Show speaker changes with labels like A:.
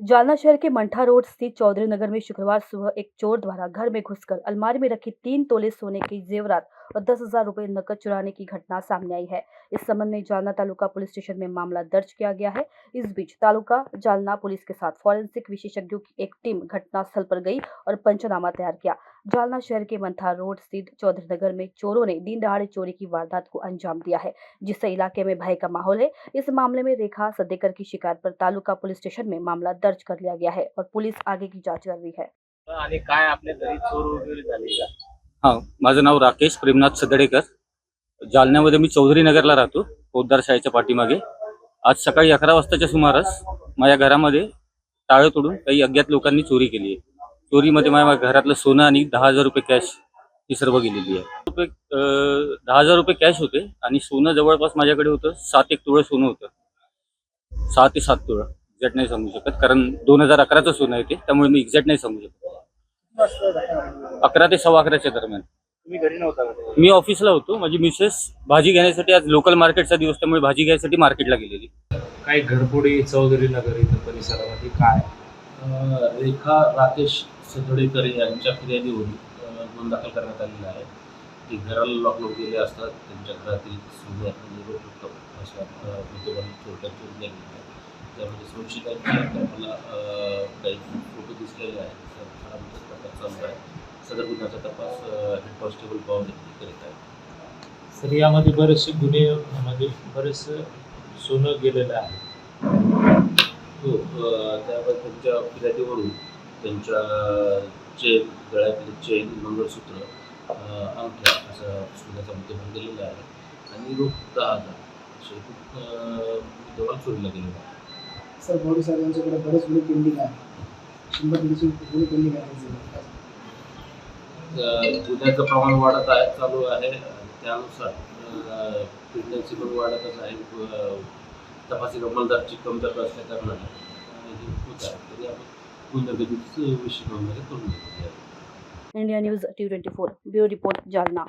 A: जालना शहर के मंठा रोड स्थित चौधरी नगर में शुक्रवार सुबह एक चोर द्वारा घर में घुसकर अलमारी में रखी 3 तोले सोने के जेवरात और 10,000 रुपए नकद चुराने की घटना सामने आई है। इस संबंध में जालना तालुका पुलिस स्टेशन में मामला दर्ज किया गया है। इस बीच तालुका जालना पुलिस के साथ फॉरेंसिक विशेषज्ञों की एक टीम घटनास्थल पर गई और पंचनामा तैयार किया। जालना शहर के मंठा रोड स्थित चौधरी नगर में चोरों ने दिन दहाड़े चोरी की वारदात को अंजाम दिया है, जिससे इलाके में भय का माहौल है। इस मामले में रेखा सदेकर की शिकायत पर तालुका पुलिस स्टेशन में मामला दर्ज कर लिया गया है और पुलिस आगे की जांच कर रही है।
B: आणि काय आपल्या घरी चोर वगैरे झाले का?
C: हां, माझं नाव राकेश प्रेमनाथ सदडेकर. जालन्यामध्ये मी चौधरी नगरला राहतो, पोद्दार शाळेच्या पाठीमागे. आज सकाळी 11 वाजताच्या सुमारास माझ्या घरामध्ये टाळं तोडून काही अज्ञात लोकांनी चोरी केली आहे. चोरीमध्ये माझ्या घरातलं सोनं आणि 10,000 रुपये कॅश ही सर्व गेलेली आहे. 10,000 रुपये कॅश होते आणि सोनं जवळपास माझ्याकडे होतं 7 तोळं सोनं होतं. 6 ते 7 तोळं एक्झॅक्ट नाही सांगू शकत, कारण 2011चं सोनं आहे ते, त्यामुळे मी एक्झॅक्ट नाही सांगू शकत. 11 ते 11:15च्या दरम्यान.
B: तुम्ही घरी नव्हता का?
C: मी ऑफिसला होतो. माझी मिसेस भाजी घेण्यासाठी, आज लोकल मार्केटचा दिवस त्यामुळे भाजी घ्यायसाठी मार्केटला गेलेली.
D: काही घरफोडी चौधरी नगर इथं परिसरामध्ये काय?
E: रेखा राकेश सदडेकर यांच्या फिर्यादीवरून गुन्हा दाखल करण्यात आलेला आहे की घराला लॉक लावून गेले असतात त्यांच्या घरातील सोने आणि रोख रक्कम अशा मध्यवर्ती चोरट्या चोरल्या गेल्या. त्यामध्ये संशयितांची आम्हाला काही फोटो दिसलेले आहेत. तपास चालू आहे. सदर गुन्ह्याचा तपास हेड कॉन्स्टेबल पवार यांनी करीत आहे.
D: सर, यामध्ये बरेचसे गुन्हे म्हणजे बरेचसं सोनं गेलेलं आहे.
E: हो, त्यावर त्यांच्या फिर्यादीवरून त्यांच्या चेन, गळ्यातले चेन, मंगळसूत्र, अंगठ्या असा सोन्याचा मुद्देमाल गेलेला आहे आणि रोख 10,000 असे खूप मुद्देमाल चोरीला गेलेला आहे.
F: सर, बॉडी साहेबांच्याकडे बरेच गुन्हे पेंडिंग आहे. 100 गुन्हे पेंडिंग आहे.
E: गुन्ह्याचं प्रमाण वाढत आहे, चालू आहे. त्यानुसार प्रेग्नन्सी पण वाढतच आहे. तपासी अंमलदारची कमतरता असल्या कारणाने हे होत आहे. तरी आपण गुन्हेगारीचा विषय नोंदणी करून घेतली आहे.
A: India news T24 bureau report Jalna.